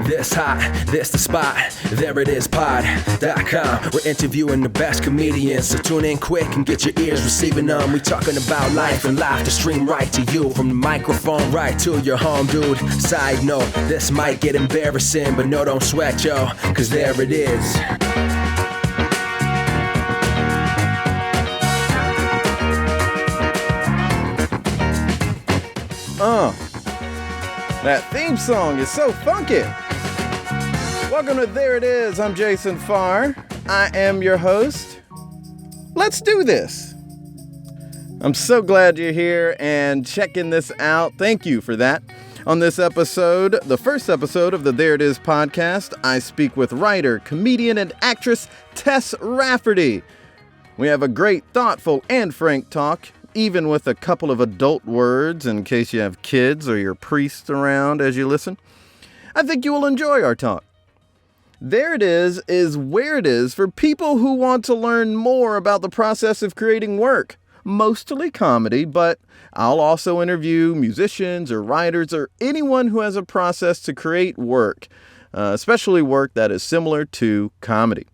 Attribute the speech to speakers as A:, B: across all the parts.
A: This hot, this the spot. There it is, pod.com. We're interviewing the best comedians, so tune in quick and get your ears receiving them. We talking about life and laughter, stream right to you from the microphone right to your home, dude. Side note, this might get embarrassing, but no, don't sweat, yo, cause there it is.
B: That theme song is so funky. Welcome to There It Is. I'm Jason Farr. I am your host. Let's do this. I'm so glad you're here and checking this out. Thank you for that. On this episode, the first episode of the There It Is podcast, I speak with writer, comedian, and actress Tess Rafferty. We have a great, thoughtful, and frank talk, even with a couple of adult words in case you have kids or your priest around as you listen. I think you will enjoy our talk. There It is where it is for people who want to learn more about the process of creating work. Mostly comedy, but I'll also interview musicians or writers or anyone who has a process to create work, especially work that is similar to comedy.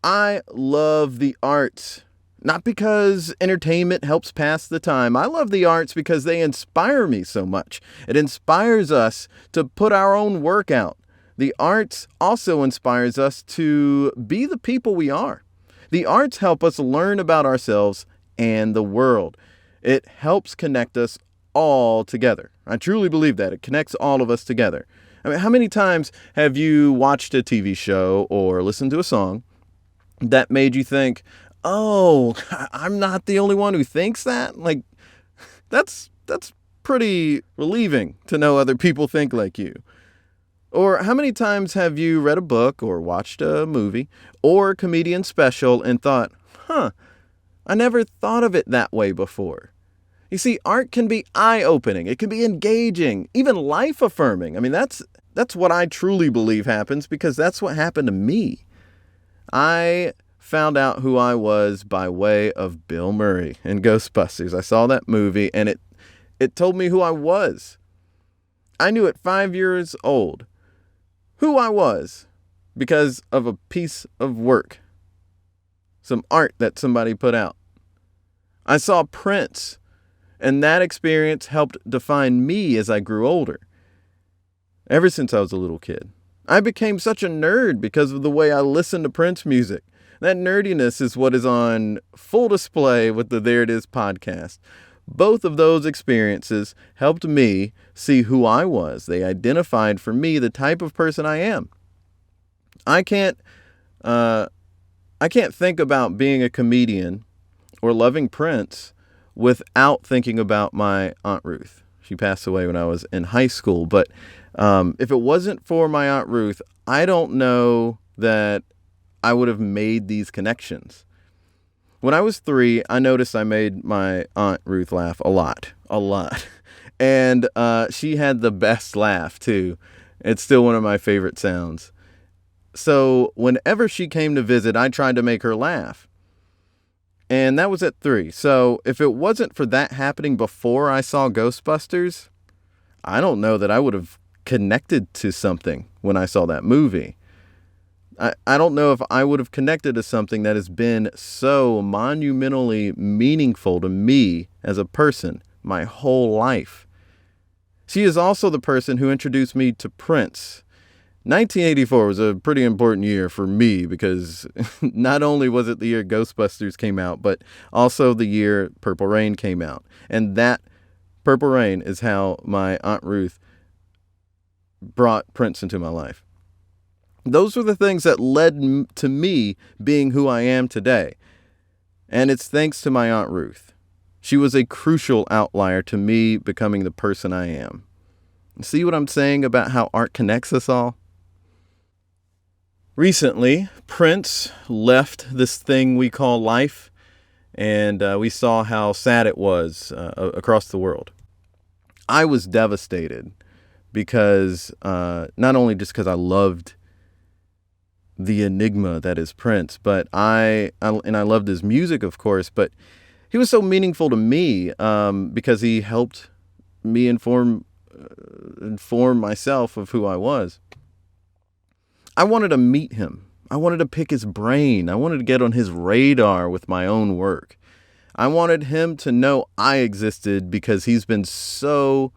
B: I love the arts. Not because entertainment helps pass the time. I love the arts because they inspire me so much. It inspires us to put our own work out. The arts also inspires us to be the people we are. The arts help us learn about ourselves and the world. It helps connect us all together. I truly believe that. It connects all of us together. I mean, how many times have you watched a TV show or listened to a song that made you think, oh, I'm not the only one who thinks that? Like, that's pretty relieving to know other people think like you. Or how many times have you read a book or watched a movie or a comedian special and thought, I never thought of it that way before? You see, art can be eye-opening. It can be engaging, even life-affirming. I mean, that's what I truly believe happens because that's what happened to me. I found out who I was by way of Bill Murray in Ghostbusters. I saw that movie and it told me who I was. I knew at 5 years old who I was because of a piece of work, some art that somebody put out. I saw Prince, and that experience helped define me as I grew older. Ever since I was a little kid, I became such a nerd because of the way I listened to Prince music. That nerdiness is what is on full display with the There It Is podcast. Both of those experiences helped me see who I was. They identified for me the type of person I am. I can't think about being a comedian or loving Prince without thinking about my Aunt Ruth. She passed away when I was in high school, but if it wasn't for my Aunt Ruth, I don't know that I would have made these connections. When I was 3, I noticed I made my Aunt Ruth laugh a lot. And she had the best laugh too. It's still one of my favorite sounds. So whenever she came to visit, I tried to make her laugh. And that was at 3. So if it wasn't for that happening before I saw Ghostbusters, I don't know that I would have connected to something when I saw that movie. I don't know if I would have connected to something that has been so monumentally meaningful to me as a person my whole life. She is also the person who introduced me to Prince. 1984 was a pretty important year for me because not only was it the year Ghostbusters came out, but also the year Purple Rain came out. And that Purple Rain is how my Aunt Ruth brought Prince into my life. Those were the things that led to me being who I am today. And it's thanks to my Aunt Ruth. She was a crucial outlier to me becoming the person I am. See what I'm saying about how art connects us all? Recently, Prince left this thing we call life, and we saw how sad it was across the world. I was devastated because not only just because I loved the enigma that is Prince, but I loved his music, of course, but he was so meaningful to me because he helped me inform myself of who I was. I wanted to meet him. I wanted to pick his brain. I wanted to get on his radar with my own work. I wanted him to know I existed because he's been so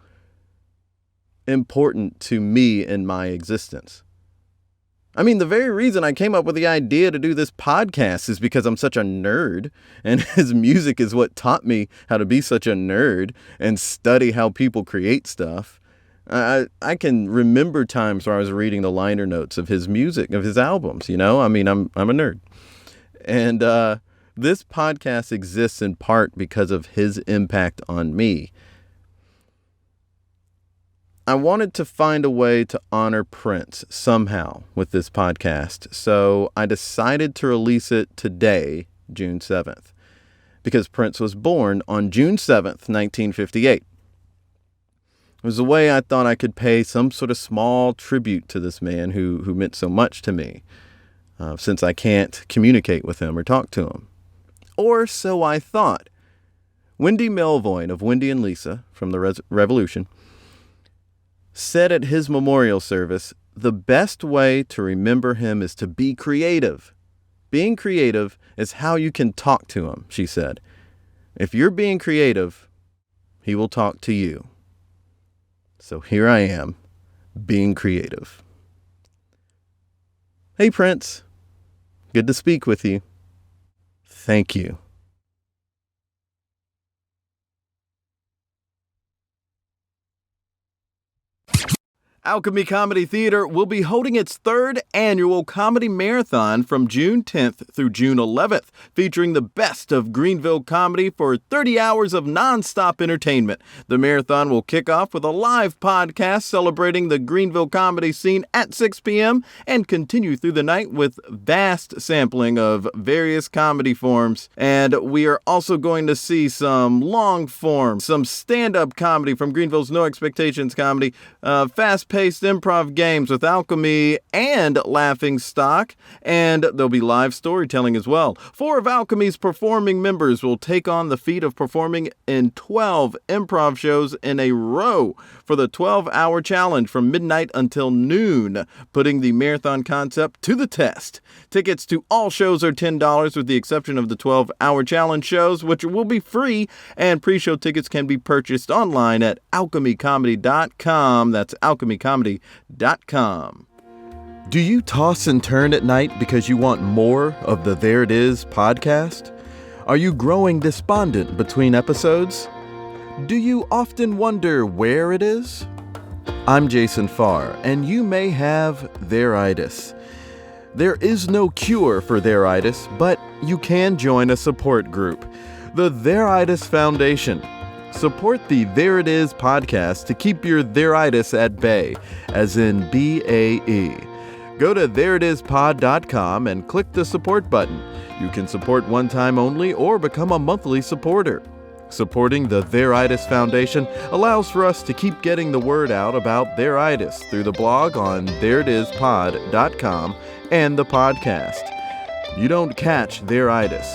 B: important to me in my existence. I mean, the very reason I came up with the idea to do this podcast is because I'm such a nerd, and his music is what taught me how to be such a nerd and study how people create stuff. I can remember times where I was reading the liner notes of his music, of his albums, you know? I mean, I'm a nerd. And this podcast exists in part because of his impact on me. I wanted to find a way to honor Prince somehow with this podcast, so I decided to release it today, June 7th, because Prince was born on June 7th, 1958. It was a way I thought I could pay some sort of small tribute to this man who meant so much to me, since I can't communicate with him or talk to him. Or so I thought. Wendy Melvoin of Wendy and Lisa from the Revolution said at his memorial service, the best way to remember him is to be creative. Being creative is how you can talk to him, she said. If you're being creative, he will talk to you. So here I am, being creative. Hey, Prince. Good to speak with you. Thank you. Alchemy Comedy Theater will be holding its third annual comedy marathon from June 10th through June 11th, featuring the best of Greenville comedy for 30 hours of nonstop entertainment. The marathon will kick off with a live podcast celebrating the Greenville comedy scene at 6 p.m. and continue through the night with vast sampling of various comedy forms. And we are also going to see some long form, some stand-up comedy from Greenville's No Expectations comedy, fast-paced improv games with Alchemy and Laughing Stock, and there'll be live storytelling as well. 4 of Alchemy's performing members will take on the feat of performing in 12 improv shows in a row for the 12-hour challenge from midnight until noon, putting the marathon concept to the test. Tickets to all shows are $10 with the exception of the 12-hour challenge shows, which will be free, and pre-show tickets can be purchased online at alchemycomedy.com. That's alchemycomedy.com. Do you toss and turn at night because you want more of the There It Is podcast? Are you growing despondent between episodes? Do you often wonder where it is? I'm Jason Farr, and you may have there-itis. There is no cure for there-itis, but you can join a support group, the There-itis Foundation. Support the There It Is podcast to keep your there-itis at bay, as in B-A-E. Go to thereitispod.com and click the support button. You can support one time only or become a monthly supporter. Supporting the There-itis Foundation allows for us to keep getting the word out about there-itis through the blog on thereitispod.com and the podcast. You don't catch there-itis.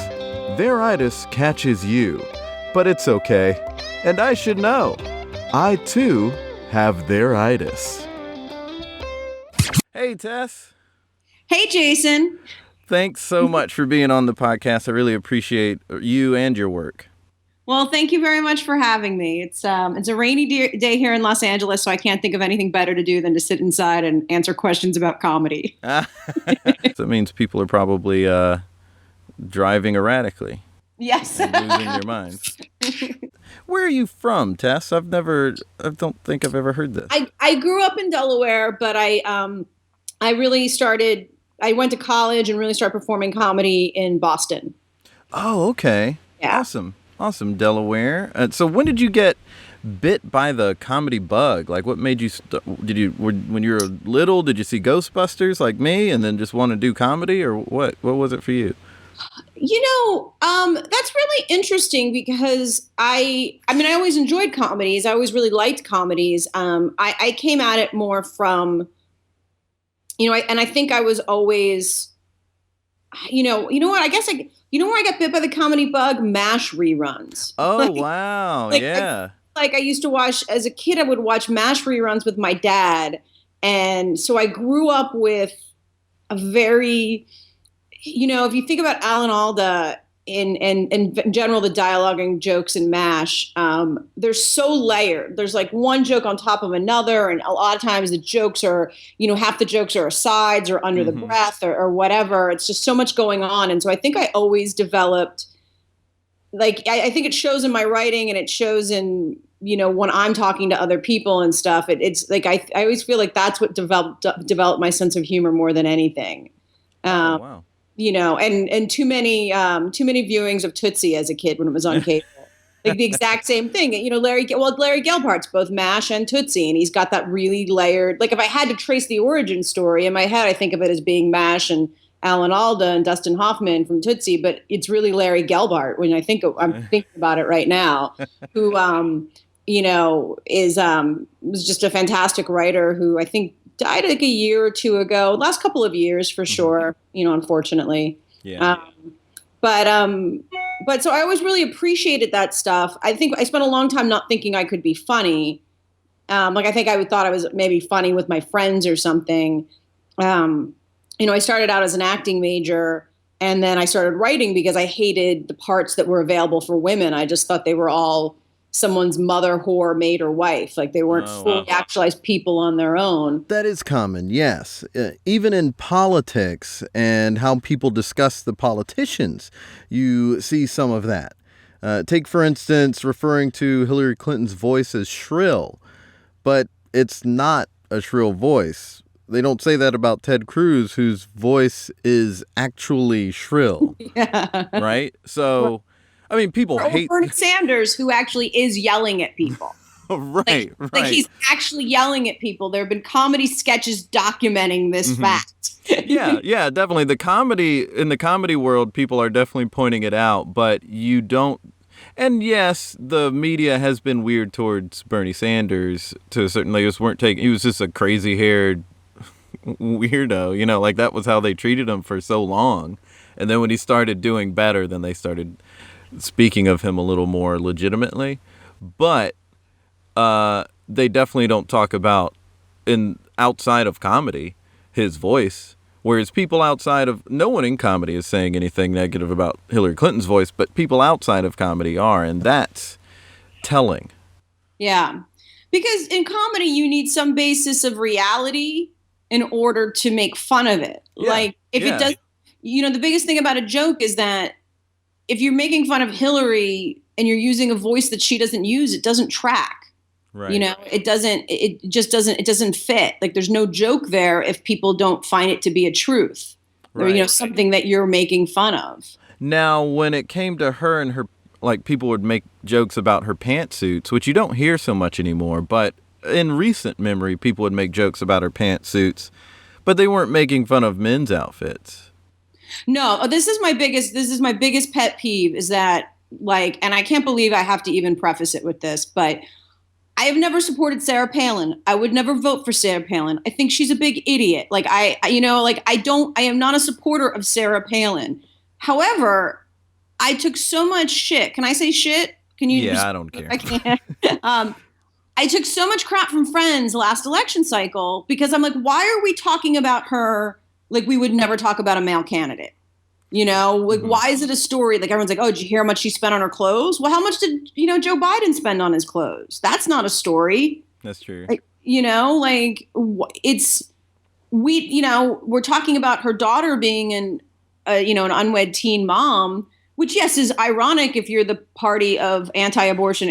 B: There-itis catches you, but it's okay. And I should know. I, too, have there-itis. Hey, Tess.
C: Hey, Jason.
B: Thanks so much for being on the podcast. I really appreciate you and your work.
C: Well, thank you very much for having me. It's a rainy day here in Los Angeles, so I can't think of anything better to do than to sit inside and answer questions about comedy.
B: So it means people are probably driving erratically.
C: Yes.
B: And losing their minds. Where are you from, Tess? I don't think I've ever heard this.
C: I grew up in Delaware, but I went to college and really started performing comedy in Boston.
B: Oh, okay.
C: Yeah.
B: Awesome, Delaware. So when did you get bit by the comedy bug? Like, what made you, when you were little, did you see Ghostbusters like me and then just want to do comedy, or what? What was it for you?
C: That's really interesting because I always enjoyed comedies. I always really liked comedies. I came at it more from, and I think I was always, what, I guess where I got bit by the comedy bug? MASH reruns.
B: Oh, wow. Yeah.
C: I used to watch, as a kid, I would watch MASH reruns with my dad. And so I grew up with a very, if you think about Alan Alda in general, the dialogue and jokes in MASH, they're so layered. There's like one joke on top of another. And a lot of times the jokes are, half the jokes are asides or under the breath or whatever. It's just so much going on. And so I think I always developed, like, I think it shows in my writing and it shows in, when I'm talking to other people and stuff, it's like, I always feel like that's what developed my sense of humor more than anything.
B: Wow.
C: And too many viewings of Tootsie as a kid when it was on cable. Like the exact same thing. Larry Gelbart's both MASH and Tootsie, and he's got that really layered, like if I had to trace the origin story in my head, I think of it as being MASH and Alan Alda and Dustin Hoffman from Tootsie, but it's really Larry Gelbart when I'm thinking about it right now, who, was just a fantastic writer who I think died like a year or two ago, last couple of years for sure, unfortunately.
B: Yeah.
C: But so I always really appreciated that stuff. I think I spent a long time not thinking I could be funny. I think I thought I was maybe funny with my friends or something. I started out as an acting major and then I started writing because I hated the parts that were available for women. I just thought they were all someone's mother, whore, maid, or wife. Like they weren't fully actualized people on their own.
B: That is common, yes. Even in politics and how people discuss the politicians, you see some of that. Take, for instance, referring to Hillary Clinton's voice as shrill, but it's not a shrill voice. They don't say that about Ted Cruz, whose voice is actually shrill.
C: Yeah.
B: Right? So, I mean, people hate
C: Bernie Sanders, who actually is yelling at people.
B: Right.
C: Like he's actually yelling at people. There have been comedy sketches documenting this fact.
B: Yeah, definitely. In the comedy world, people are definitely pointing it out, but you don't. And yes, the media has been weird towards Bernie Sanders to a certain level. He was just a crazy-haired weirdo, like that was how they treated him for so long. And then when he started doing better, then they started speaking of him a little more legitimately. But they definitely don't talk about outside of comedy his voice, whereas people outside of, no one in comedy is saying anything negative about Hillary Clinton's voice, but people outside of comedy are, and that's telling.
C: Yeah, because in comedy you need some basis of reality in order to make fun of it.
B: Yeah.
C: Like if it does, the biggest thing about a joke is that if you're making fun of Hillary and you're using a voice that she doesn't use, it doesn't track.
B: Right.
C: It doesn't fit. Like there's no joke there if people don't find it to be a truth or, something that you're making fun of.
B: Now, when it came to her and her, like people would make jokes about her pantsuits, which you don't hear so much anymore, but in recent memory, people would make jokes about her pantsuits, but they weren't making fun of men's outfits.
C: No, this is my biggest pet peeve is that, like, and I can't believe I have to even preface it with this, but I have never supported Sarah Palin. I would never vote for Sarah Palin. I think she's a big idiot. Like I am not a supporter of Sarah Palin. However, I took so much shit. Can I say shit? Can you?
B: Yeah, I don't care.
C: I can't. I took so much crap from friends last election cycle because I'm like, why are we talking about her like we would never talk about a male candidate? Like, why is it a story? Like, everyone's like, oh, did you hear how much she spent on her clothes? Well, how much did, Joe Biden spend on his clothes? That's not a story.
B: That's true.
C: Like, we're talking about her daughter being an unwed teen mom, which, yes, is ironic if you're the party of anti-abortion,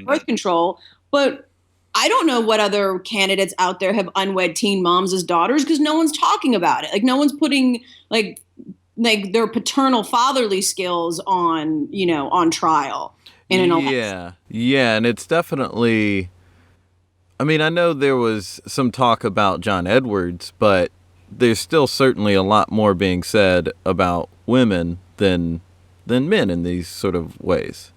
C: birth control. But I don't know what other candidates out there have unwed teen moms as daughters because no one's talking about it. Like no one's putting like their paternal fatherly skills on trial in an election.
B: Yeah, and it's definitely. I mean, I know there was some talk about John Edwards, but there's still certainly a lot more being said about women than men in these sort of ways.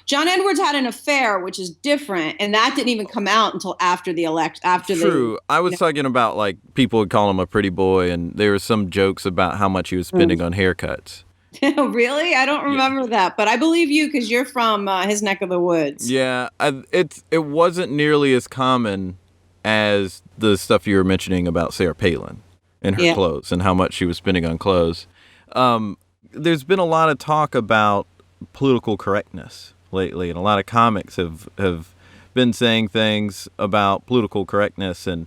C: John Edwards had an affair, which is different, and that didn't even come out until after the election.
B: True. I was talking about, like, people would call him a pretty boy, and there were some jokes about how much he was spending on haircuts.
C: Really? I don't remember that, but I believe you because you're from his neck of the woods.
B: Yeah, it wasn't nearly as common as the stuff you were mentioning about Sarah Palin. in her clothes and how much she was spending on clothes. There's been a lot of talk about political correctness lately, and a lot of comics have been saying things about political correctness, and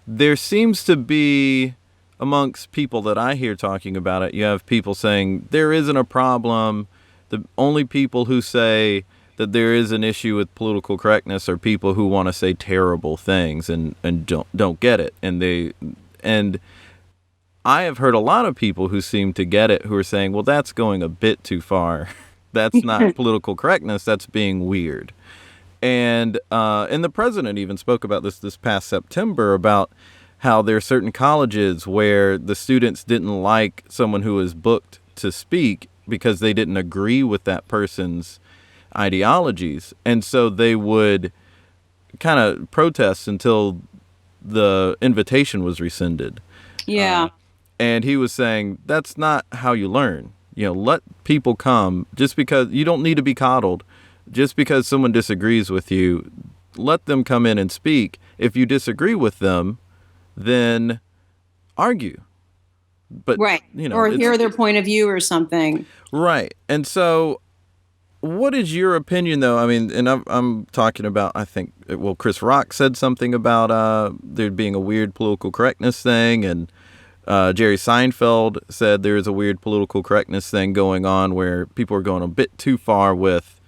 B: there seems to be, amongst people that I hear talking about it, you have people saying there isn't a problem. The only people who say that there is an issue with political correctness are people who want to say terrible things and don't get it. And I have heard a lot of people who seem to get it who are saying, well, that's going a bit too far. That's not political correctness. That's being weird. And the president even spoke about this past September about how there are certain colleges where the students didn't like someone who was booked to speak because they didn't agree with that person's ideologies. And so they would kind of protest until the invitation was rescinded.
C: Yeah.
B: And he was saying, that's not how you learn. Let people come. Just because you don't need to be coddled. Just because someone disagrees with you, let them come in and speak. If you disagree with them, then argue. But
C: right. Or hear their point of view or something.
B: Right. And so what is your opinion, though? I mean, and I'm talking about, I think, well, Chris Rock said something about there being a weird political correctness thing, and Jerry Seinfeld said there is a weird political correctness thing going on where people are going a bit too far with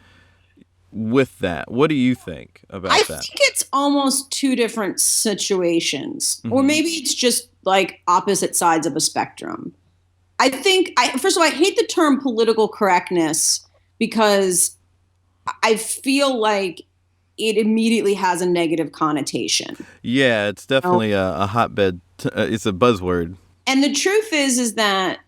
B: that. What do you think about that?
C: I think it's almost two different situations, or maybe it's just like opposite sides of a spectrum. I think, first of all, I hate the term political correctness because I feel like it immediately has a negative connotation.
B: Yeah, it's definitely a hotbed. It's a buzzword.
C: And the truth is that,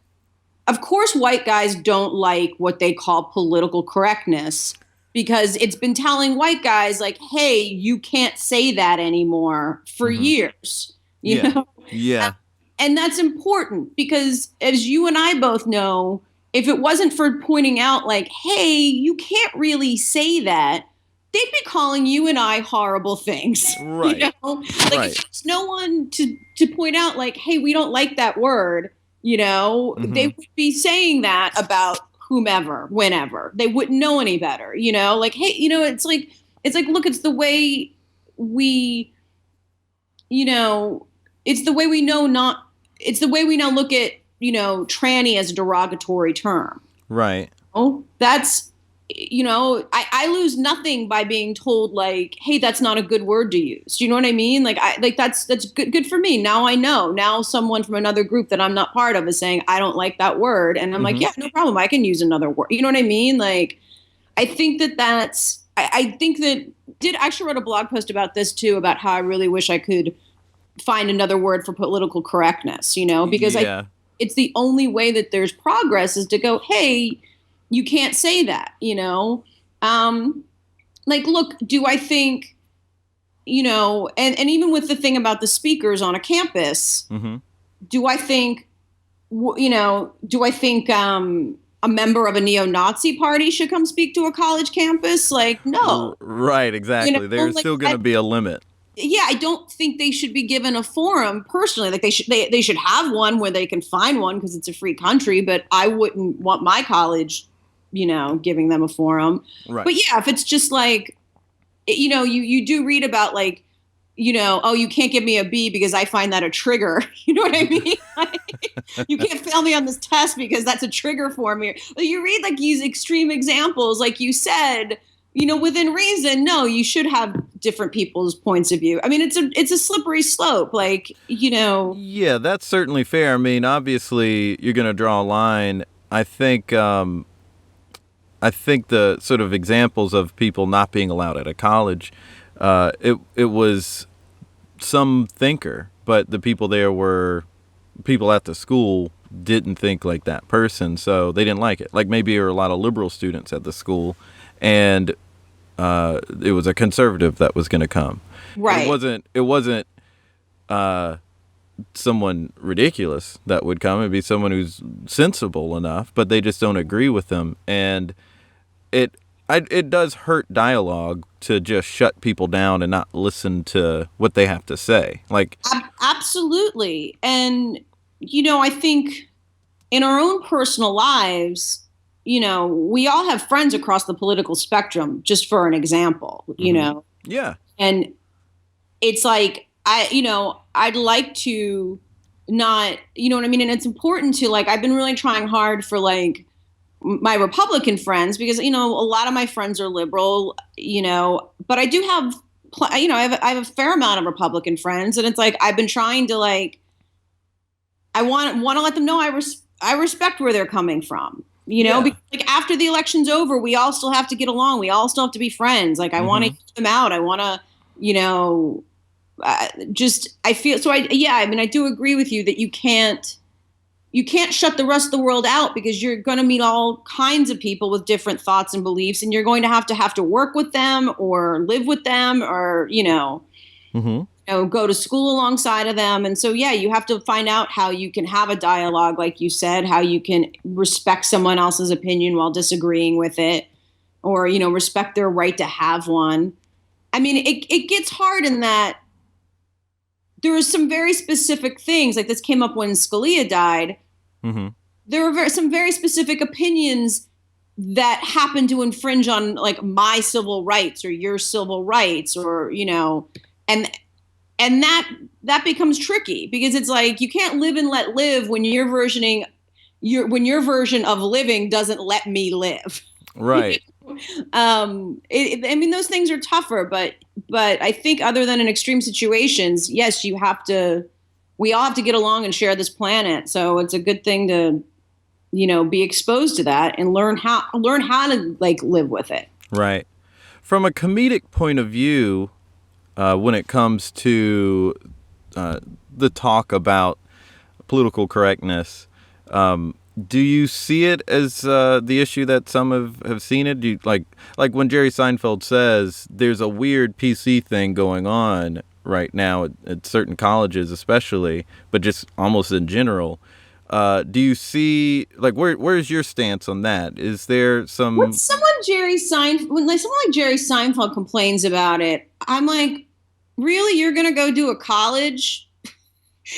C: of course, white guys don't like what they call political correctness because it's been telling white guys like, hey, you can't say that anymore for years. You know?
B: Yeah.
C: And that's important because, as you and I both know, if it wasn't for pointing out like, hey, you can't really say that, they'd be calling you and I horrible things.
B: Right.
C: If there's no one to point out like, hey, we don't like that word, they would be saying that about whomever, whenever. They wouldn't know any better, like, hey, it's like, look, it's the way we, it's the way we know it's the way we now look at, tranny as a derogatory term.
B: Right.
C: Oh, that's, I lose nothing by being told like, hey, that's not a good word to use. Do you know what I mean? Like, that's good for me. Now I know. Now someone from another group that I'm not part of is saying, I don't like that word. And I'm like, yeah, no problem. I can use another word. You know what I mean? Like, I think I think that did actually wrote a blog post about this too, about how I really wish I could find another word for political correctness, because it's the only way that there's progress is to go, hey, you can't say that, like, look, do I think, and even with the thing about the speakers on a campus, do I think a member of a neo-Nazi party should come speak to a college campus? Like, no.
B: Right, exactly. There's still going to be a limit.
C: Yeah, I don't think they should be given a forum personally. Like they should have one where they can find one because it's a free country, but I wouldn't want my college, giving them a forum.
B: Right.
C: But yeah, if it's just like, you do read about like, oh, you can't give me a B because I find that a trigger. You know what I mean? You can't fail me on this test because that's a trigger for me. You read like these extreme examples, like you said, within reason, no, you should have different people's points of view. I mean, it's a slippery slope, like,
B: Yeah, that's certainly fair. I mean, obviously, you're going to draw a line. I think the sort of examples of people not being allowed at a college, it was some thinker, but the people there were people at the school didn't think like that person, so they didn't like it. Like maybe there were a lot of liberal students at the school, and it was a conservative that was going to come.
C: Right.
B: It wasn't someone ridiculous that would come. It'd be someone who's sensible enough, but they just don't agree with them. And it does hurt dialogue to just shut people down and not listen to what they have to say. Like,
C: absolutely. And I think in our own personal lives, we all have friends across the political spectrum, just for an example,
B: Yeah.
C: and it's like, I'd like to not, you know what I mean? And it's important to, like, I've been really trying hard for, like, my Republican friends, because, a lot of my friends are liberal, but I do have, I have a fair amount of Republican friends, and it's like, I've been trying to, like, I want to let them know I respect where they're coming from, because, like, after the election's over, we all still have to get along. We all still have to be friends. Like, I want to hear them out. I want to, I feel so. I do agree with you that you can't shut the rest of the world out, because you're going to meet all kinds of people with different thoughts and beliefs, and you're going to have to work with them or live with them, or, go to school alongside of them. And so, you have to find out how you can have a dialogue, like you said, how you can respect someone else's opinion while disagreeing with it, or, respect their right to have one. I mean, it gets hard in that there are some very specific things, like this came up when Scalia died.
B: Mm-hmm.
C: There were some very specific opinions that happen to infringe on, like, my civil rights or your civil rights, or, and that becomes tricky, because it's like, you can't live and let live when your version of living doesn't let me live.
B: Right.
C: Those things are tougher, but I think, other than in extreme situations, yes, we all have to get along and share this planet. So it's a good thing to, be exposed to that and learn how to, like, live with it.
B: Right. From a comedic point of view, when it comes to the talk about political correctness, do you see it as the issue that some have seen it? Do you, like when Jerry Seinfeld says there's a weird PC thing going on right now at certain colleges, especially, but just almost in general. Do you see, like, where's your stance on that? Is there some...
C: When someone like Jerry Seinfeld complains about it, I'm like, really? You're going to go do a college?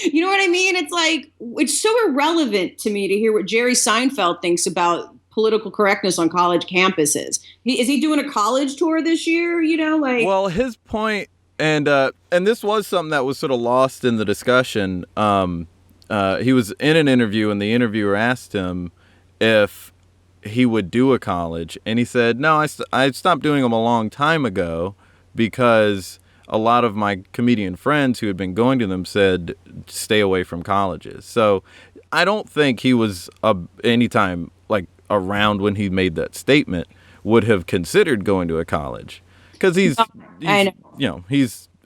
C: You know what I mean? It's like, it's so irrelevant to me to hear what Jerry Seinfeld thinks about political correctness on college campuses. Is he doing a college tour this year?
B: Well, his point, and this was something that was sort of lost in the discussion. He was in an interview, and the interviewer asked him if he would do a college, and he said, no, I stopped doing them a long time ago, because a lot of my comedian friends who had been going to them said, stay away from colleges. So I don't think he was anytime, like, around when he made that statement, would have considered going to a college, because he's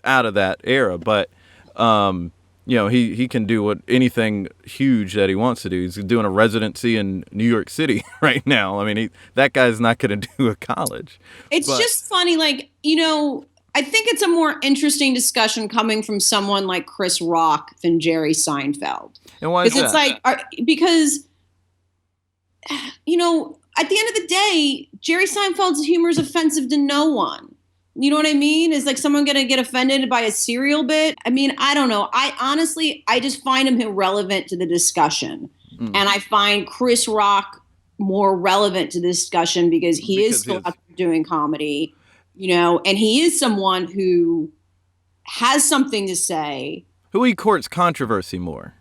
B: out of that era. But he can do anything huge that he wants to do. He's doing a residency in New York City right now. I mean, that guy's not going to do a college.
C: It's just funny, like, I think it's a more interesting discussion coming from someone like Chris Rock than Jerry Seinfeld.
B: And why is that?
C: It's like, because, at the end of the day, Jerry Seinfeld's humor is offensive to no one. You know what I mean? Is, like, someone going to get offended by a cereal bit? I mean, I don't know. I just find him irrelevant to the discussion. And I find Chris Rock more relevant to the discussion, because he is still out there doing comedy. And he is someone who has something to say.
B: Who he courts controversy more.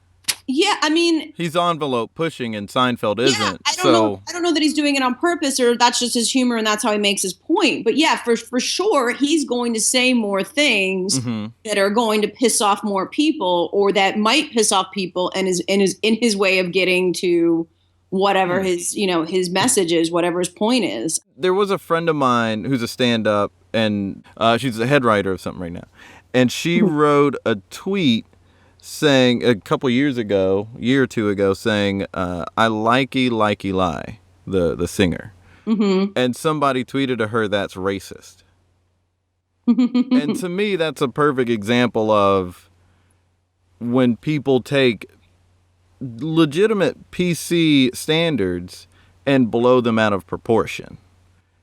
C: Yeah, I mean...
B: He's envelope pushing, and Seinfeld isn't.
C: Yeah, I don't know that he's doing it on purpose, or that's just his humor and that's how he makes his point. But yeah, for sure, he's going to say more things that are going to piss off more people, or that might piss off people, and is in his way of getting to whatever his message is, whatever his point is.
B: There was a friend of mine who's a stand-up, and she's the head writer of something right now, and she wrote a tweet saying a couple years ago, year or two ago, saying, I likey lie, the singer. And somebody tweeted to her, that's racist. And to me, that's a perfect example of when people take legitimate PC standards and blow them out of proportion.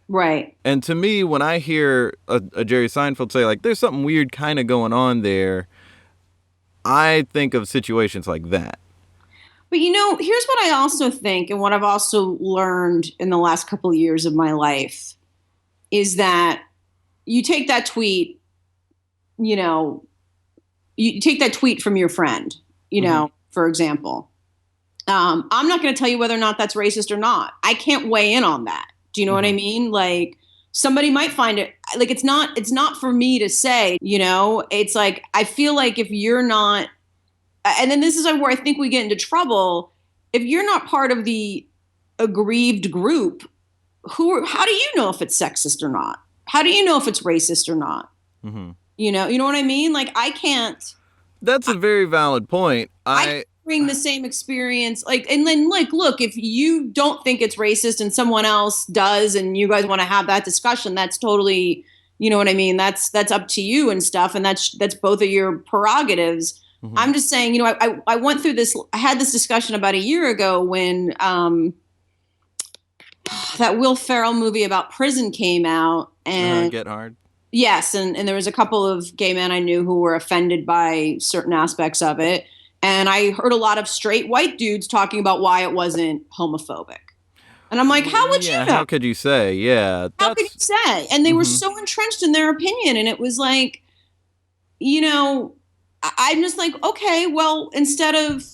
C: Right.
B: And to me, when I hear a Jerry Seinfeld say, like, there's something weird kind of going on there, I think of situations like that.
C: But here's what I also think, and what I've also learned in the last couple of years of my life is that you take that tweet, you take that tweet from your friend, for example. I'm not going to tell you whether or not that's racist or not. I can't weigh in on that. Do you know what I mean? Like, somebody might find it like it's not for me to say, it's like, I feel like if you're not, and then this is where I think we get into trouble. If you're not part of the aggrieved group, how do you know if it's sexist or not? How do you know if it's racist or not?
B: Mm-hmm.
C: You know what I mean? Like, I can't.
B: That's a very valid point.
C: I bring the same experience. Like, and then look, if you don't think it's racist and someone else does, and you guys want to have that discussion, that's totally, you know what I mean? That's up to you and stuff. And that's both of your prerogatives. Mm-hmm. I'm just saying, I went through this, I had this discussion about a year ago when, that Will Ferrell movie about prison came out, and
B: Get Hard.
C: Yes. And there was a couple of gay men I knew who were offended by certain aspects of it. And I heard a lot of straight white dudes talking about why it wasn't homophobic. And I'm like, how would you know?
B: How could you say? Yeah.
C: How could you say? And they were so entrenched in their opinion. And it was like, I'm just like, okay, well, instead of,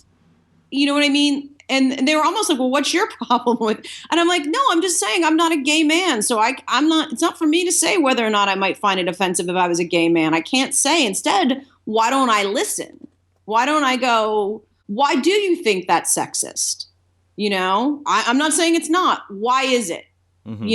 C: you know what I mean? And they were almost like, well, what's your problem with? And I'm like, no, I'm just saying I'm not a gay man. So I'm not, it's not for me to say whether or not I might find it offensive if I was a gay man. I can't say. Instead, why don't I listen? Why don't I go, why do you think that's sexist? I'm not saying it's not. Why is it? Mm-hmm.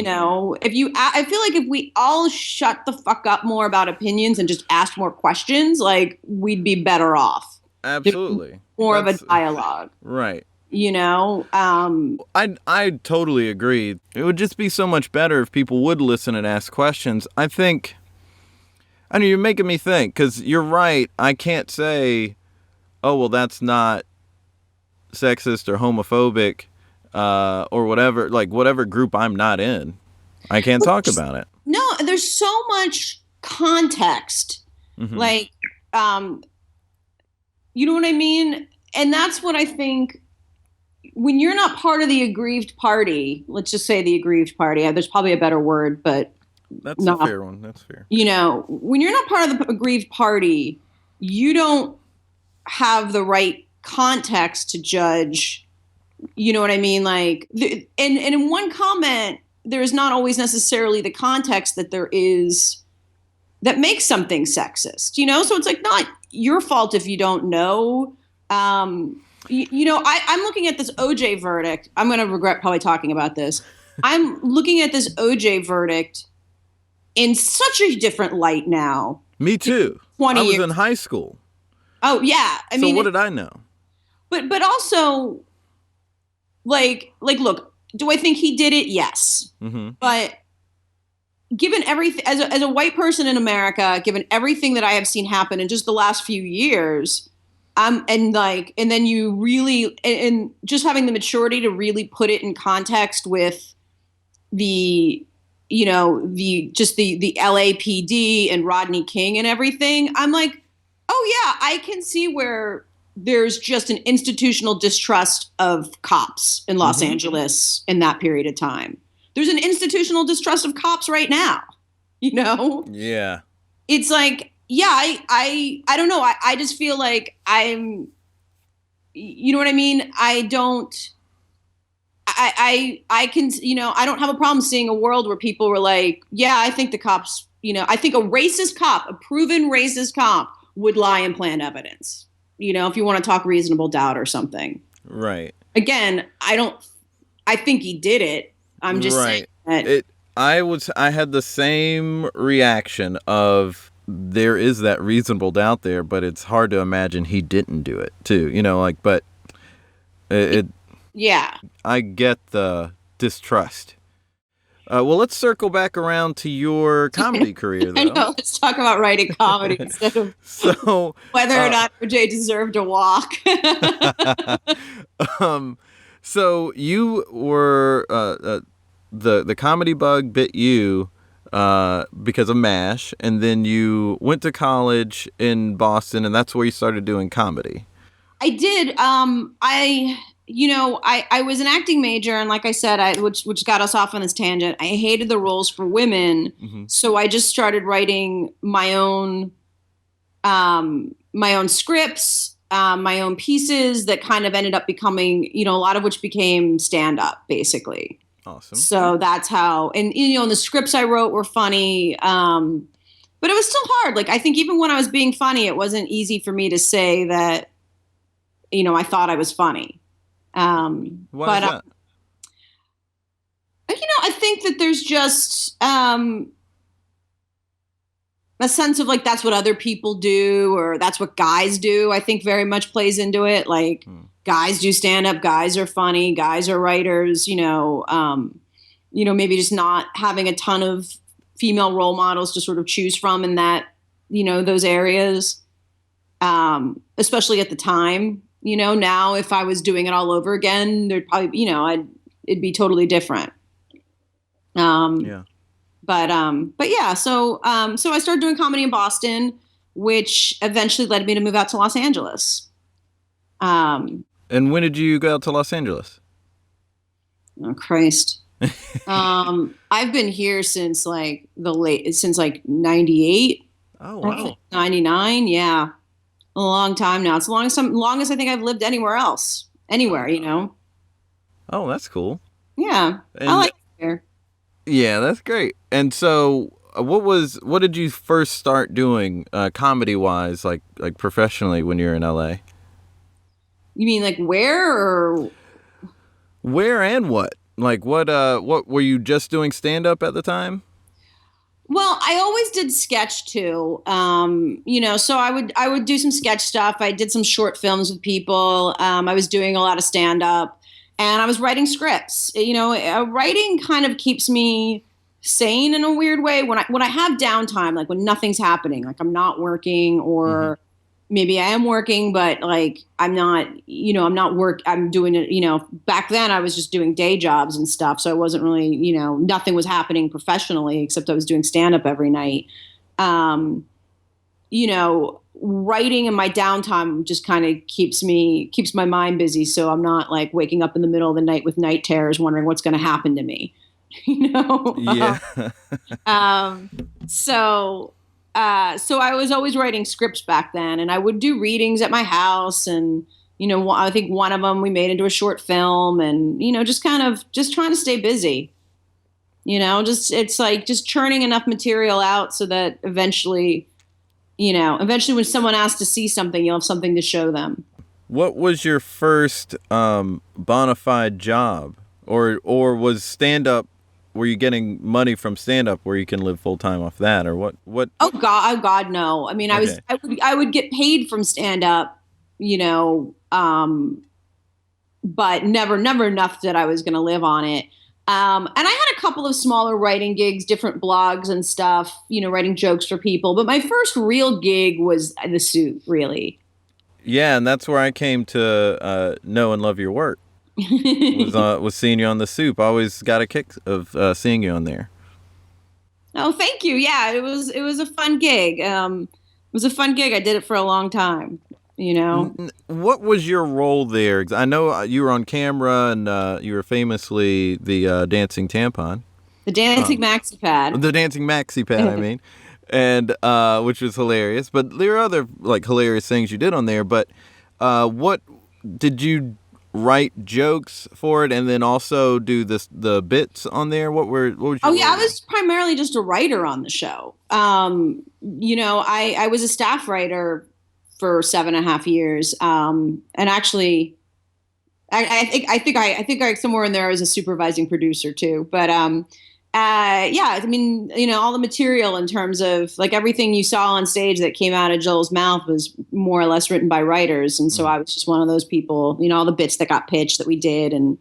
C: I feel like if we all shut the fuck up more about opinions and just asked more questions, like, we'd be better off.
B: Absolutely.
C: More of a dialogue.
B: Right.
C: I
B: totally agree. It would just be so much better if people would listen and ask questions. I know you're making me think, because you're right. I can't say, oh, well, that's not sexist or homophobic, or whatever, like whatever group I'm not in. I can't talk about it.
C: No, there's so much context. Mm-hmm. Like, you know what I mean? And that's what I think. When you're not part of the aggrieved party, let's just say the aggrieved party, there's probably a better word, but
B: that's a fair one. That's fair.
C: When you're not part of the aggrieved party, you don't have the right context to judge. You know what I mean? Like, and in one comment, there's not always necessarily the context that there is that makes something sexist, So it's like not your fault if you don't know. I'm looking at this OJ verdict. I'm going to regret probably talking about this. I'm looking at this OJ verdict in such a different light now.
B: Me too. I was in high school.
C: Oh yeah. I mean,
B: what did I know?
C: But also, like, look, do I think he did it? Yes. Mm-hmm. But given everything, as a white person in America, given everything that I have seen happen in just the last few years. And then you really, and just having the maturity to really put it in context with the LAPD and Rodney King and everything. I'm like, oh yeah, I can see where there's just an institutional distrust of cops in Los Angeles in that period of time. There's an institutional distrust of cops right now, Yeah. It's like, yeah, I don't know. I just feel like I'm, you know what I mean? I can, I don't have a problem seeing a world where people were like, yeah, I think the cops, I think a racist cop, a proven racist cop would lie and plant evidence, if you want to talk reasonable doubt or something.
B: Right.
C: Again, I think he did it. I'm just saying that.
B: I had the same reaction of, there is that reasonable doubt there, but it's hard to imagine he didn't do it too, but
C: yeah,
B: I get the distrust. Well, let's circle back around to your comedy career, though.
C: I know, let's talk about writing comedy instead of whether or not OJ deserved a walk.
B: So you were, the comedy bug bit you, because of MASH, and then you went to college in Boston, and that's where you started doing comedy.
C: I did. I was an acting major, and like I said, which got us off on this tangent. I hated the roles for women, so I just started writing my own scripts, my own pieces that kind of ended up becoming, a lot of which became stand up, basically.
B: Awesome.
C: So that's how, and the scripts I wrote were funny, but it was still hard. Like I think even when I was being funny, it wasn't easy for me to say that, I thought I was funny.
B: Why is that?
C: I think that there's just a sense of like that's what other people do or that's what guys do. I think very much plays into it. Like guys do stand up, guys are funny, guys are writers. Maybe just not having a ton of female role models to sort of choose from in that those areas, especially at the time. Now if I was doing it all over again, there'd probably, it'd be totally different.
B: Yeah.
C: But yeah, so I started doing comedy in Boston, which eventually led me to move out to Los Angeles.
B: And when did you go out to Los Angeles?
C: Oh Christ. I've been here since like since 98.
B: Oh wow.
C: 99, yeah. A long time now. It's the longest I think I've lived anywhere else. Anywhere,
B: Oh, that's cool.
C: Yeah.
B: And
C: I like it here.
B: Yeah, that's great. And so what did you first start doing comedy wise, like professionally when you were in LA?
C: You mean like where
B: and what? Like what were you just doing stand up at the time?
C: Well, I always did sketch too. So I would do some sketch stuff. I did some short films with people. I was doing a lot of stand up and I was writing scripts. Writing kind of keeps me sane in a weird way when I have downtime, like when nothing's happening, like I'm not working or maybe I am working, but like I'm not, I'm doing it, back then I was just doing day jobs and stuff. So I wasn't really, nothing was happening professionally except I was doing stand up every night. Writing in my downtime just kind of keeps my mind busy. So I'm not like waking up in the middle of the night with night terrors, wondering what's going to happen to me,
B: Yeah.
C: So I was always writing scripts back then, and I would do readings at my house, and I think one of them we made into a short film, and just trying to stay busy. It's like just churning enough material out so that eventually when someone asks to see something, you'll have something to show them.
B: What was your first bona fide job, or was stand up? Were you getting money from stand up where you can live full time off that, or what?
C: Oh God, no. I mean,
B: Okay.
C: I would get paid from stand up, but never enough that I was going to live on it. And I had a couple of smaller writing gigs, different blogs and stuff, writing jokes for people. But my first real gig was The Soup, really.
B: Yeah, and that's where I came to know and love your work. Was seeing you on The Soup. I always got a kick of seeing you on there.
C: Oh, thank you. Yeah, it was a fun gig. It was a fun gig. I did it for a long time.
B: What was your role there? 'Cause I know you were on camera and you were famously the dancing tampon.
C: The dancing maxi pad.
B: The dancing maxi pad, I mean. And which was hilarious. But there are other like hilarious things you did on there. But what did you write jokes for it and then also do the bits on there? What was your
C: I was primarily just a writer on the show. I was a staff writer for 7.5 years. And actually I think I somewhere in there I was a supervising producer too. But I mean, all the material in terms of like everything you saw on stage that came out of Joel's mouth was more or less written by writers. And so I was just one of those people, all the bits that got pitched that we did. And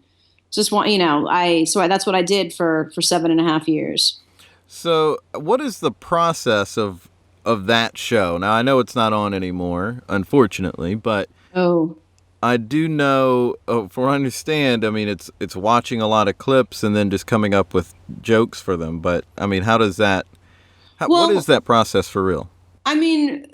C: just want, that's what I did for 7.5 years.
B: So what is the process of that show? Now I know it's not on anymore, unfortunately, but I do know, from what I understand, I mean, it's watching a lot of clips and then just coming up with jokes for them. But I mean, what is that process for real?
C: I mean,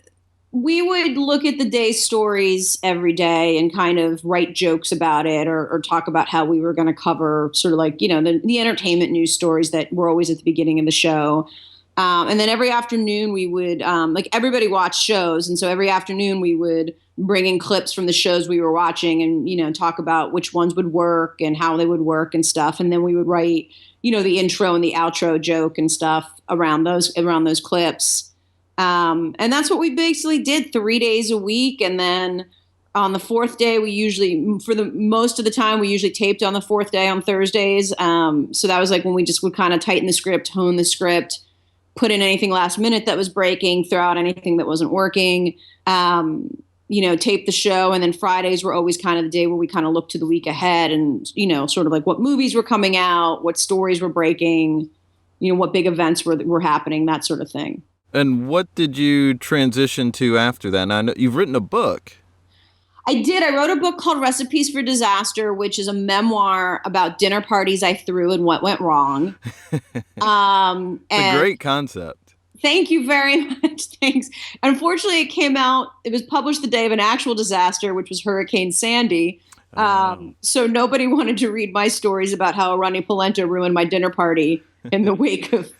C: we would look at the day's stories every day and kind of write jokes about it, or talk about how we were going to cover sort of like, the entertainment news stories that were always at the beginning of the show. And then every afternoon we would, like, everybody watched shows. And so every afternoon we would bring in clips from the shows we were watching and, talk about which ones would work and how they would work and stuff. And then we would write, the intro and the outro joke and stuff around those clips. And that's what we basically did 3 days a week. And then on the fourth day, for the most of the time, we usually taped on the fourth day on Thursdays. So that was like when we just would kind of tighten the script, hone the script, put in anything last minute that was breaking, throw out anything that wasn't working, tape the show. And then Fridays were always kind of the day where we kind of looked to the week ahead and, sort of like what movies were coming out, what stories were breaking, what big events were happening, that sort of thing.
B: And what did you transition to after that? Now, I know you've written a book.
C: I did. I wrote a book called Recipes for Disaster, which is a memoir about dinner parties I threw and what went wrong.
B: It's a great concept.
C: Thank you very much. Thanks. Unfortunately, it was published the day of an actual disaster, which was Hurricane Sandy. So nobody wanted to read my stories about how Ronnie Polenta ruined my dinner party in the wake of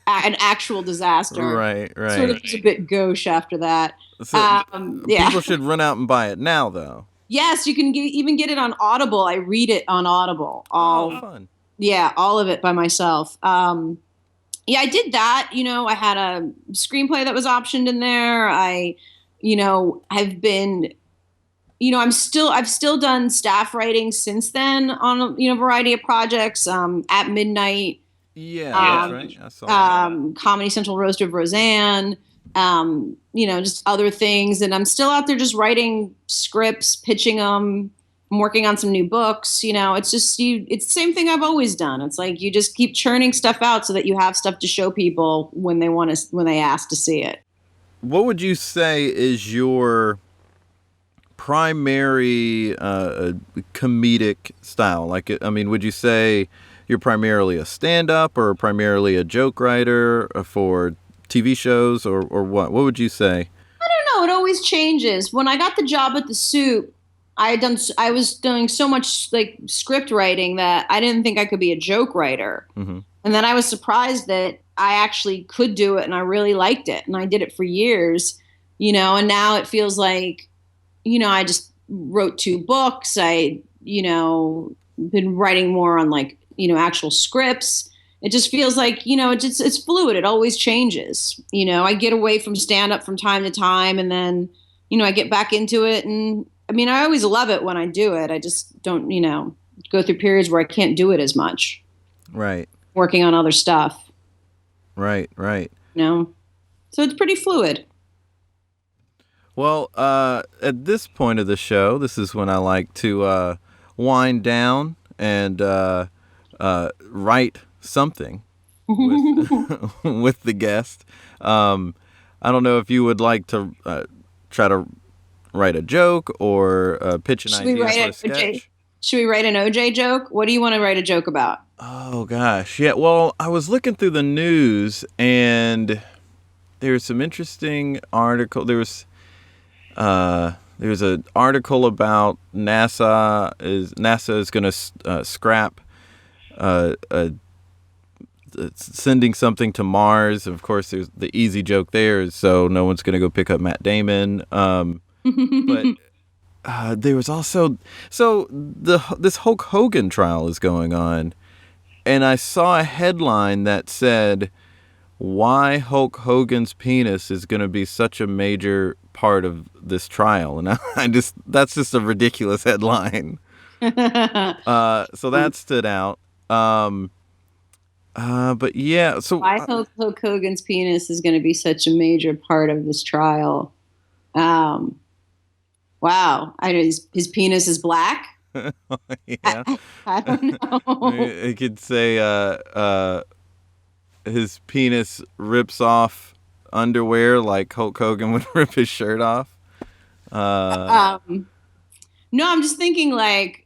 C: an actual disaster.
B: Right.
C: Sort of was a bit gauche after that.
B: So people should run out and buy it now, though.
C: Yes, you can even get it on Audible. I read it on Audible.
B: Fun.
C: Yeah, all of it by myself. I did that. I had a screenplay that was optioned in there. Have been, I've still done staff writing since then on a variety of projects. At Midnight.
B: Yeah, that's right. I saw that.
C: Comedy Central Roast of Roseanne, just other things. And I'm still out there just writing scripts, pitching them. I'm working on some new books. It's just it's the same thing I've always done. It's like you just keep churning stuff out so that you have stuff to show people when they ask to see it.
B: What would you say is your primary comedic style? Like, would you say you're primarily a stand-up or primarily a joke writer for TV shows or what? What would you say?
C: I don't know. It always changes. When I got the job at the Soup, I was doing so much like script writing that I didn't think I could be a joke writer. Mm-hmm. And then I was surprised that I actually could do it and I really liked it. And I did it for years, and now it feels like, I just wrote 2 books. I, been writing more on like, actual scripts. It just feels like, it's fluid. It always changes. I get away from stand up from time to time and then, I get back into it. And I always love it when I do it. I just don't, go through periods where I can't do it as much.
B: Right.
C: Working on other stuff.
B: Right.
C: So it's pretty fluid.
B: Well, at this point of the show, this is when I like to wind down and write something with the guest. I don't know if you would like to try to write a joke or pitch an idea for a sketch.
C: Should we write an OJ joke? What do you want to write a joke about?
B: Oh, gosh. Yeah, well, I was looking through the news, and there's some interesting article. There's an article about NASA is going to scrap sending something to Mars. Of course, there's the easy joke there is so no one's going to go pick up Matt Damon. But there was also this Hulk Hogan trial is going on, and I saw a headline that said why Hulk Hogan's penis is going to be such a major part of this trial, and that's just a ridiculous headline. So that stood out. But yeah, so
C: why Hulk Hogan's penis is going to be such a major part of this trial. Wow, I know his penis is black.
B: Yeah,
C: I don't know.
B: I could say his penis rips off underwear like Hulk Hogan would rip his shirt off.
C: No, I'm just thinking like,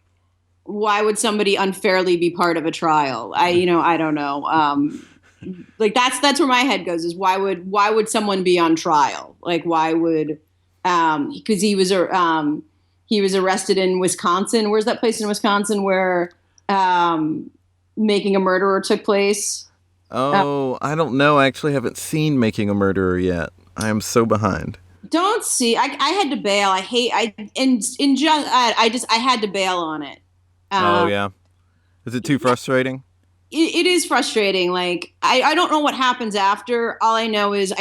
C: why would somebody unfairly be part of a trial? I don't know. like that's where my head goes, is why would someone be on trial? Like, why would, because he was arrested in Wisconsin. Where's that place in Wisconsin where Making a Murderer took place?
B: Oh, I don't know. I actually haven't seen Making a Murderer yet. I am so behind.
C: Don't see. I had to bail. I had to bail on it.
B: Oh yeah. Is it too frustrating?
C: It is frustrating. Like, I don't know what happens after. All I know is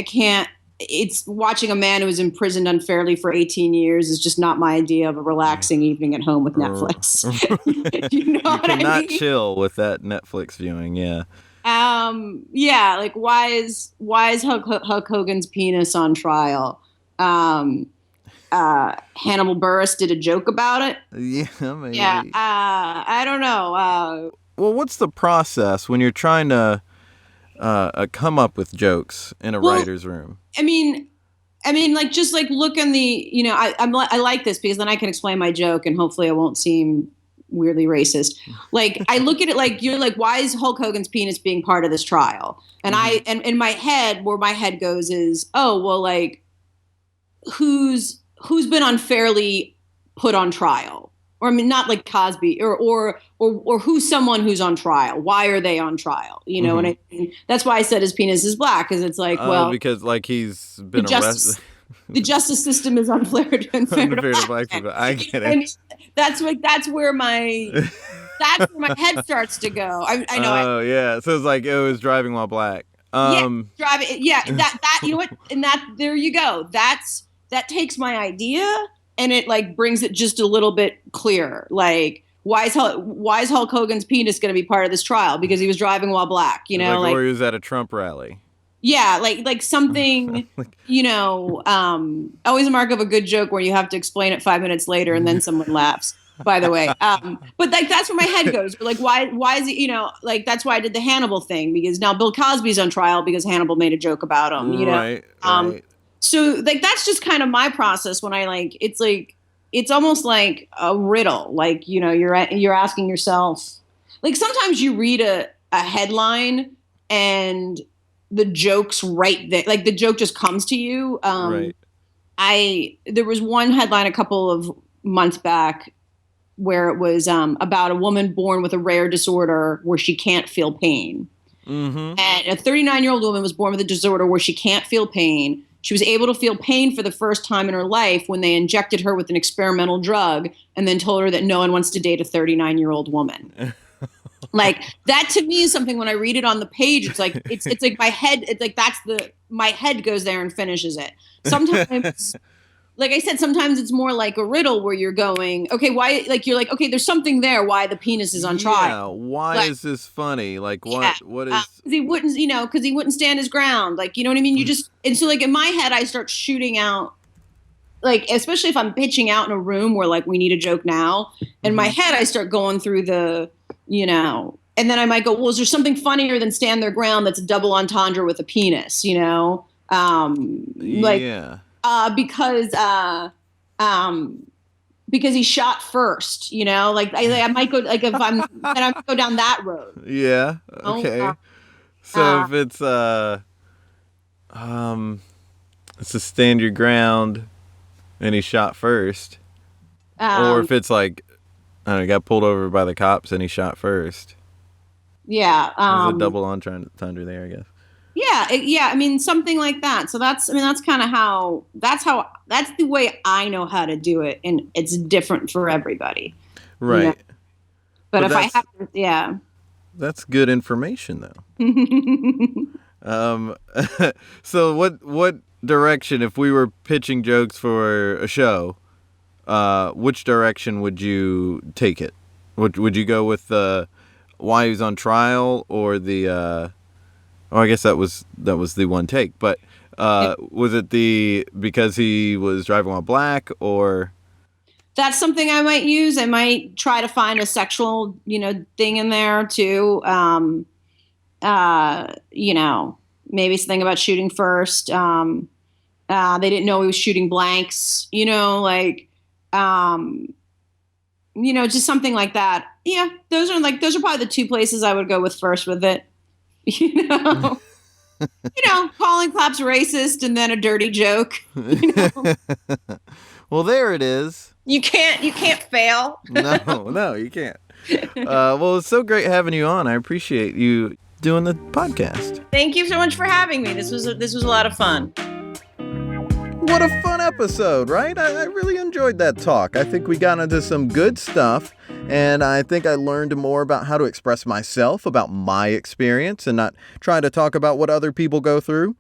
C: it's watching a man who was imprisoned unfairly for 18 years is just not my idea of a relaxing evening at home with Netflix. You
B: cannot chill with that Netflix viewing. Yeah.
C: Yeah. Like, why is Hulk Hogan's penis on trial? Hannibal Buress did a joke about it.
B: Yeah, maybe.
C: Yeah. I don't know.
B: Well, what's the process when you're trying to come up with jokes in a writer's room?
C: I mean, like, just like look in the, I like this because then I can explain my joke and hopefully I won't seem weirdly racist. Like, I look at it like, you're like, why is Hulk Hogan's penis being part of this trial? And and in my head, where my head goes is, oh, well, like, who's been unfairly put on trial? Or, I mean, not like Cosby, or who's someone who's on trial? Why are they on trial? You know, and I mean, that's why I said his penis is black, because it's like, well,
B: because like he's been arrested.
C: The justice system is unfair to black
B: people. I get it.
C: That's where my head starts to go. I know.
B: Oh yeah, so it's like it was driving while black.
C: Driving. Yeah, that you know what, and that there you go. That takes my idea and it like brings it just a little bit clearer. Like, why is Hulk Hogan's penis going to be part of this trial? Because he was driving while black. You know,
B: or he was at a Trump rally.
C: Yeah, like something, always a mark of a good joke where you have to explain it 5 minutes later and then someone laughs, by the way. But like, that's where my head goes. Like, why is he, like, that's why I did the Hannibal thing, because now Bill Cosby's on trial because Hannibal made a joke about him,
B: Right.
C: So like, that's just kind of my process when I it's almost like a riddle. Like, you're asking yourself, like, sometimes you read a headline and the joke's right there. Like, the joke just comes to you.
B: Right.
C: There was one headline a couple of months back where it was about a woman born with a rare disorder where she can't feel pain. Mm-hmm. And a 39-year-old woman was born with a disorder where she can't feel pain. She was able to feel pain for the first time in her life when they injected her with an experimental drug and then told her that no one wants to date a 39-year-old woman. Like, that to me is something when I read it on the page, it's like, it's like my head, it's like, my head goes there and finishes it. Sometimes, like I said, sometimes it's more like a riddle where you're going, okay, why, like, you're like, okay, there's something there, why the penis is on trial.
B: Yeah, why is this funny? Like, what is...
C: Because he wouldn't stand his ground. Like, you know what I mean? And so, like, in my head, I start shooting out, like, especially if I'm pitching out in a room where, like, we need a joke now. In my head, I start going through the, and then I might go, well, is there something funnier than stand their ground that's a double entendre with a penis, Like,
B: yeah.
C: Because he shot first, like I might go, like, if I might go down that road.
B: Yeah. Okay. So if it's a stand your ground and he shot first, or if it's like, I don't know, he got pulled over by the cops and he shot first.
C: Yeah.
B: There's a double entendre there, I guess.
C: Yeah. I mean, something like that. So that's kind of that's the way I know how to do it. And it's different for everybody.
B: Right.
C: But if I have to, yeah.
B: That's good information though. So what direction, if we were pitching jokes for a show, which direction would you take it? Would you go with why he was on trial, or the I guess that was the one take, but was it because he was driving while black, or?
C: That's something I might use. I might try to find a sexual, thing in there too. Maybe something about shooting first. They didn't know he was shooting blanks, just something like that. Yeah, those are probably the two places I would go with first with it. you know. Calling cops racist and then a dirty joke.
B: Well, there it is.
C: You can't fail.
B: No, you can't. Well, it's so great having you on. I appreciate you doing the podcast.
C: Thank you so much for having me. This was a lot of fun.
B: What a fun episode, right? I really enjoyed that talk. I think we got into some good stuff, and I think I learned more about how to express myself, about my experience, and not try to talk about what other people go through.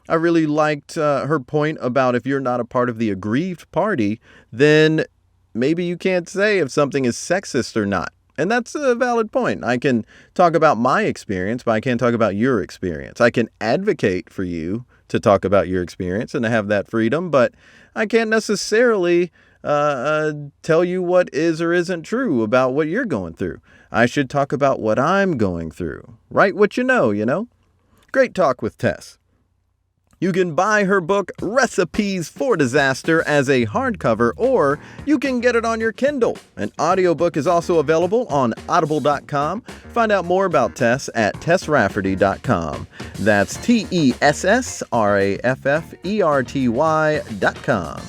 B: I really liked her point about if you're not a part of the aggrieved party, then maybe you can't say if something is sexist or not. And that's a valid point. I can talk about my experience, but I can't talk about your experience. I can advocate for you to talk about your experience and to have that freedom, but I can't necessarily tell you what is or isn't true about what you're going through. I should talk about what I'm going through. Write what you know? Great talk with Tess. You can buy her book, Recipes for Disaster, as a hardcover, or you can get it on your Kindle. An audiobook is also available on audible.com. Find out more about Tess at tessrafferty.com. That's TESSRAFFERTY.com.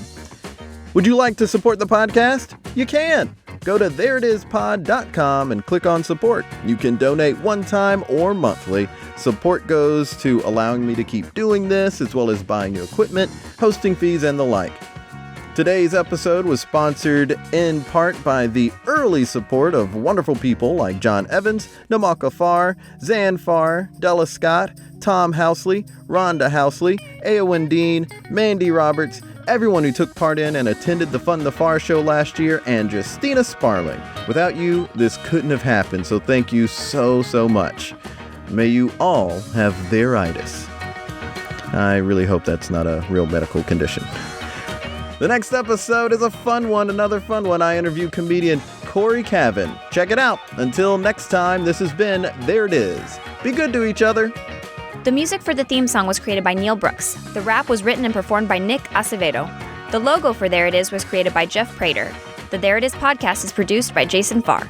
B: Would you like to support the podcast? You can. Go to thereitispod.com and click on support. You can donate one time or monthly. Support goes to allowing me to keep doing this, as well as buying new equipment, hosting fees, and the like. Today's episode was sponsored in part by the early support of wonderful people like John Evans, Namaka Farr, Zan Farr, Della Scott, Tom Housley, Rhonda Housley, Eowyn Dean, Mandy Roberts, everyone who took part in and attended the Fun the Far show last year, and Justina Sparling. Without you, this couldn't have happened, so thank you so much. May you all have theiritis. I really hope that's not a real medical condition. The next episode is a fun one, another fun one. I interview comedian Corey Cavan. Check it out. Until next time, this has been There It Is. Be good to each other.
D: The music for the theme song was created by Neil Brooks. The rap was written and performed by Nick Acevedo. The logo for There It Is was created by Jeff Prater. The There It Is podcast is produced by Jason Farr.